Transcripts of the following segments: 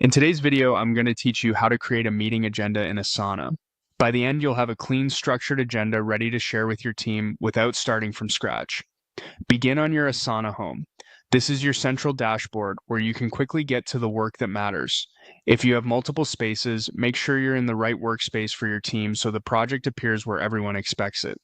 In today's video, I'm going to teach you how to create a meeting agenda in Asana. By the end, you'll have a clean, structured agenda ready to share with your team without starting from scratch. Begin on your Asana home. This is your central dashboard where you can quickly get to the work that matters. If you have multiple spaces, make sure you're in the right workspace for your team so the project appears where everyone expects it.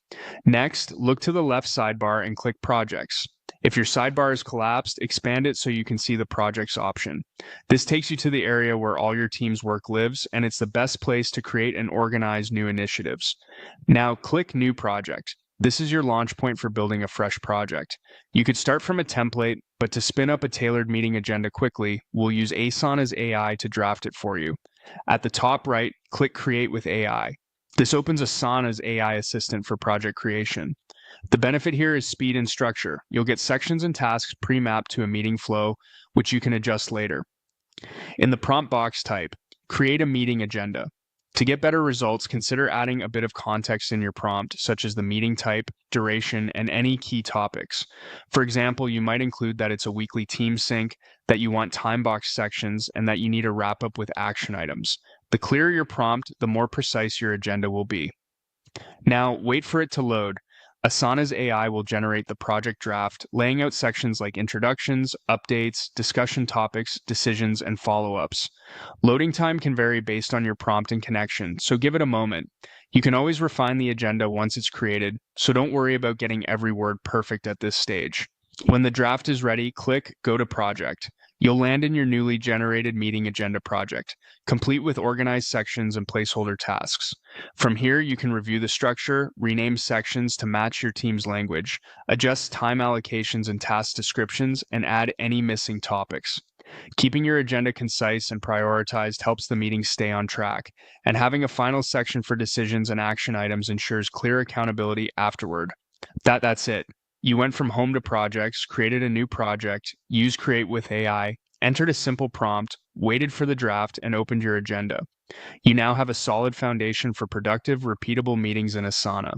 Next, look to the left sidebar and click Projects. If your sidebar is collapsed, expand it so you can see the Projects option. This takes you to the area where all your team's work lives, and it's the best place to create and organize new initiatives. Now, click New Project. This is your launch point for building a fresh project. You could start from a template, but to spin up a tailored meeting agenda quickly, we'll use Asana's AI to draft it for you. At the top right, click Create with AI. This opens Asana's AI assistant for project creation. The benefit here is speed and structure. You'll get sections and tasks pre-mapped to a meeting flow, which you can adjust later. In the prompt box, type, create a meeting agenda. To get better results, consider adding a bit of context in your prompt, such as the meeting type, duration, and any key topics. For example, you might include that it's a weekly team sync, that you want time box sections, and that you need a wrap up with action items. The clearer your prompt, the more precise your agenda will be. Now, wait for it to load. Asana's AI will generate the project draft, laying out sections like introductions, updates, discussion topics, decisions, and follow-ups. Loading time can vary based on your prompt and connection, so give it a moment. You can always refine the agenda once it's created, so don't worry about getting every word perfect at this stage. When the draft is ready, click Go to Project. You'll land in your newly generated meeting agenda project, complete with organized sections and placeholder tasks. From here, you can review the structure, rename sections to match your team's language, adjust time allocations and task descriptions, and add any missing topics. Keeping your agenda concise and prioritized helps the meeting stay on track, and having a final section for decisions and action items ensures clear accountability afterward. That's it. You went from home to projects, created a new project, used Create with AI, entered a simple prompt, waited for the draft, and opened your agenda. You now have a solid foundation for productive, repeatable meetings in Asana.